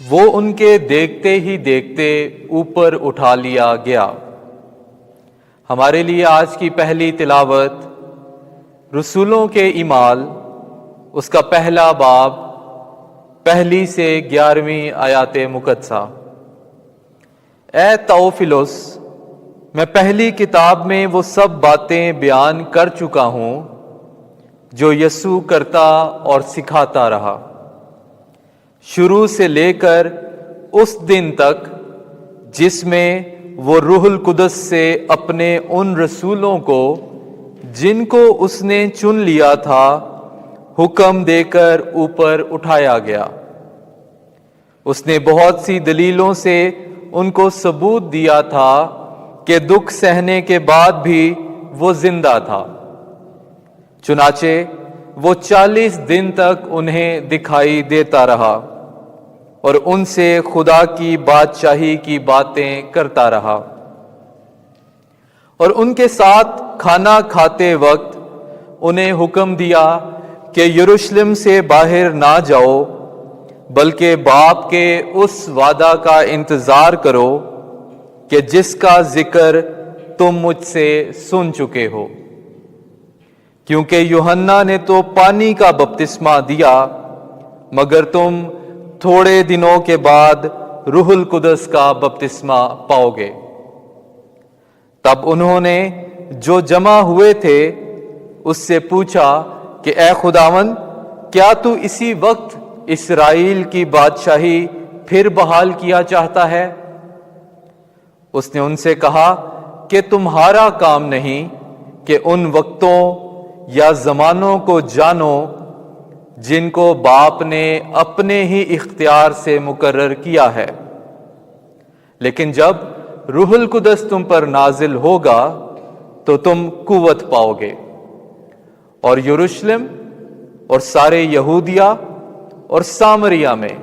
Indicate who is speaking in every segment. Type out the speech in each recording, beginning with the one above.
Speaker 1: وہ ان کے دیکھتے ہی دیکھتے اوپر اٹھا لیا گیا۔ ہمارے لیے آج کی پہلی تلاوت رسولوں کے اعمال، اس کا پہلا باب، پہلی سے 11ویں آیات مقدسہ۔ اے توفیلوس، میں پہلی کتاب میں وہ سب باتیں بیان کر چکا ہوں جو یسوع کرتا اور سکھاتا رہا، شروع سے لے کر اس دن تک جس میں وہ روح القدس سے اپنے ان رسولوں کو جن کو اس نے چن لیا تھا حکم دے کر اوپر اٹھایا گیا۔ اس نے بہت سی دلیلوں سے ان کو ثبوت دیا تھا کہ دکھ سہنے کے بعد بھی وہ زندہ تھا۔ چنانچہ وہ 40 دن تک انہیں دکھائی دیتا رہا اور ان سے خدا کی بادشاہی کی باتیں کرتا رہا، اور ان کے ساتھ کھانا کھاتے وقت انہیں حکم دیا کہ یروشلم سے باہر نہ جاؤ، بلکہ باپ کے اس وعدہ کا انتظار کرو کہ جس کا ذکر تم مجھ سے سن چکے ہو، کیونکہ یوحنا نے تو پانی کا بپتسمہ دیا، مگر تم تھوڑے دنوں کے بعد روح القدس کا بپتسمہ پاؤ گے۔ تب انہوں نے جو جمع ہوئے تھے اس سے پوچھا کہ اے خداوند، کیا تو اسی وقت اسرائیل کی بادشاہی پھر بحال کیا چاہتا ہے؟ اس نے ان سے کہا کہ تمہارا کام نہیں کہ ان وقتوں یا زمانوں کو جانو جن کو باپ نے اپنے ہی اختیار سے مقرر کیا ہے، لیکن جب روح القدس تم پر نازل ہوگا تو تم قوت پاؤ گے، اور یروشلم اور سارے یہودیہ اور سامریہ میں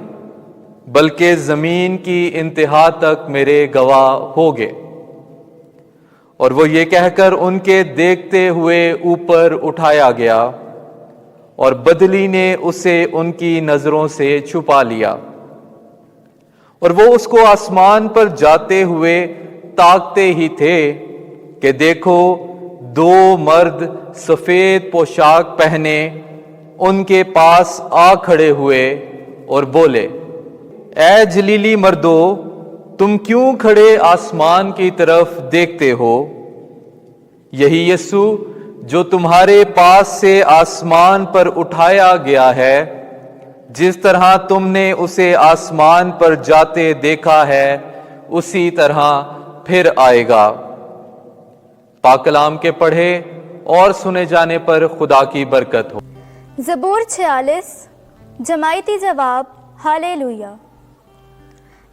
Speaker 1: بلکہ زمین کی انتہا تک میرے گواہ ہوگے۔ اور وہ یہ کہہ کر ان کے دیکھتے ہوئے اوپر اٹھایا گیا، اور بدلی نے اسے ان کی نظروں سے چھپا لیا، اور وہ اس کو آسمان پر جاتے ہوئے تاکتے ہی تھے کہ دیکھو 2 مرد سفید پوشاک پہنے ان کے پاس آ کھڑے ہوئے اور بولے، اے جلیلی مردو، تم کیوں کھڑے آسمان کی طرف دیکھتے ہو؟ یہی یسوع جو تمہارے پاس سے آسمان پر اٹھایا گیا ہے، جس طرح تم نے اسے آسمان پر جاتے دیکھا ہے اسی طرح پھر آئے گا۔ پاک کلام کے پڑھے اور سنے جانے پر خدا کی برکت ہو۔
Speaker 2: زبور 46 جماعتی جواب ہالےلویا۔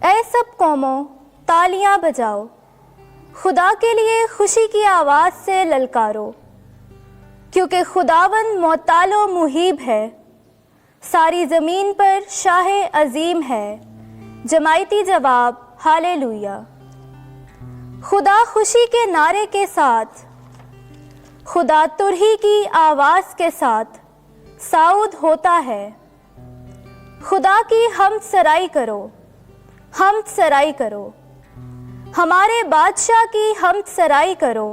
Speaker 2: اے سب قوموں، تالیاں بجاؤ، خدا کے لیے خوشی کی آواز سے للکارو، کیونکہ خداوند معطل و مہیب ہے، ساری زمین پر شاہ عظیم ہے۔ جماعتی جواب ہالےلویا۔ خدا خوشی کے نعرے کے ساتھ، خدا ترہی کی آواز کے ساتھ صعود ہوتا ہے۔ خدا کی حمد سرائی کرو، حمد سرائی کرو، ہمارے بادشاہ کی حمد سرائی کرو،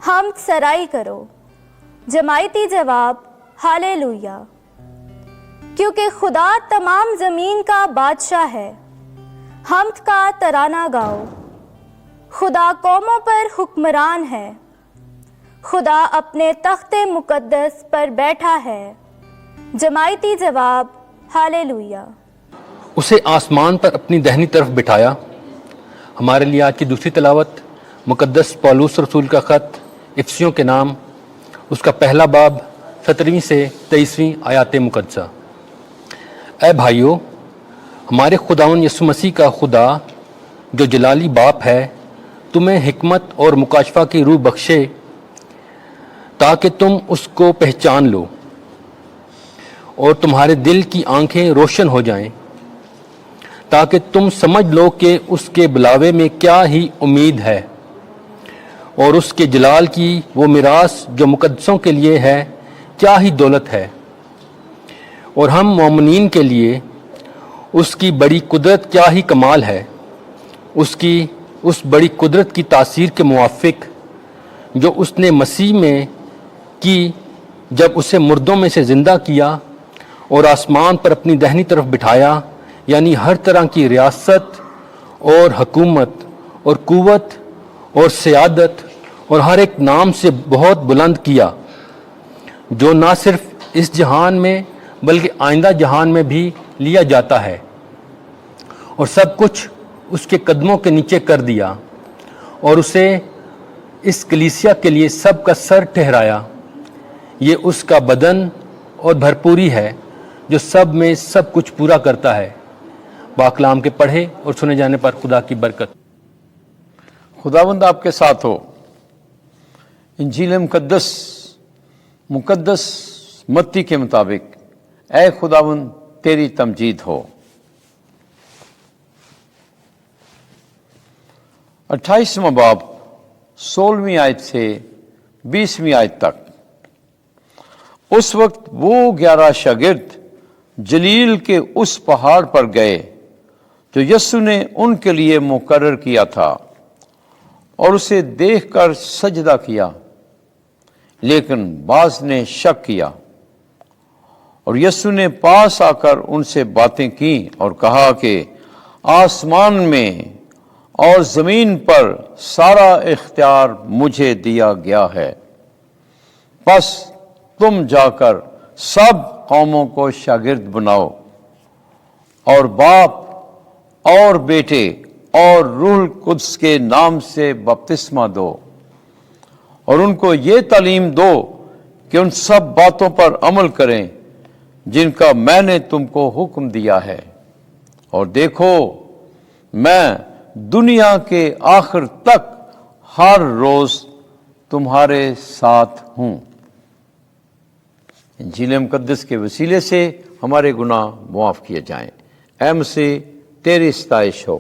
Speaker 2: حمد سرائی کرو۔ جماعتی جواب ہالےلویا۔ کیونکہ خدا تمام زمین کا بادشاہ ہے، حمد کا ترانہ گاؤ۔ خدا قوموں پر حکمران ہے، خدا اپنے تخت مقدس پر بیٹھا ہے۔ جماعتی جواب ہالےلویا۔
Speaker 3: اسے آسمان پر اپنی دہنی طرف بٹھایا۔ ہمارے لیے آج کی دوسری تلاوت مقدس پولس رسول کا خط افسیوں کے نام، اس کا پہلا باب 17ویں سے 23ویں آیات مقدسہ۔ اے بھائیو، ہمارے خداوند یسوع مسیح کا خدا جو جلالی باپ ہے تمہیں حکمت اور مکاشفہ کی روح بخشے تاکہ تم اس کو پہچان لو اور تمہارے دل کی آنکھیں روشن ہو جائیں، تاکہ تم سمجھ لو کہ اس کے بلاوے میں کیا ہی امید ہے، اور اس کے جلال کی وہ میراث جو مقدسوں کے لیے ہے کیا ہی دولت ہے، اور ہم مومنین کے لیے اس کی بڑی قدرت کیا ہی کمال ہے، اس بڑی قدرت کی تاثیر کے موافق جو اس نے مسیح میں کی جب اسے مردوں میں سے زندہ کیا اور آسمان پر اپنی دہنی طرف بٹھایا، یعنی ہر طرح کی ریاست اور حکومت اور قوت اور سیادت اور ہر ایک نام سے بہت بلند کیا، جو نہ صرف اس جہان میں بلکہ آئندہ جہان میں بھی لیا جاتا ہے، اور سب کچھ اس کے قدموں کے نیچے کر دیا اور اسے اس کلیسیا کے لیے سب کا سر ٹھہرایا۔ یہ اس کا بدن اور بھرپوری ہے جو سب میں سب کچھ پورا کرتا ہے۔ پاک کلام کے پڑھے اور سنے جانے پر خدا کی برکت۔
Speaker 4: خداوند آپ کے ساتھ ہو۔ انجیل مقدس متی کے مطابق اے خداوند تیری تمجید ہو۔ 28واں باب 16ویں آیت سے 20ویں آیت تک۔ اس وقت وہ 11 شاگرد جلیل کے اس پہاڑ پر گئے جو یسوع نے ان کے لیے مقرر کیا تھا، اور اسے دیکھ کر سجدہ کیا، لیکن بعض نے شک کیا۔ اور یسوع نے پاس آ کر ان سے باتیں کی اور کہا کہ آسمان میں اور زمین پر سارا اختیار مجھے دیا گیا ہے، پس تم جا کر سب قوموں کو شاگرد بناؤ، اور باپ اور بیٹے اور روح القدس کے نام سے بپتسمہ دو، اور ان کو یہ تعلیم دو کہ ان سب باتوں پر عمل کریں جن کا میں نے تم کو حکم دیا ہے، اور دیکھو میں دنیا کے آخر تک ہر روز تمہارے ساتھ ہوں۔ انجیل مقدس کے وسیلے سے ہمارے گناہ معاف کیے جائیں۔ اے مسیح تیری ستائش ہو۔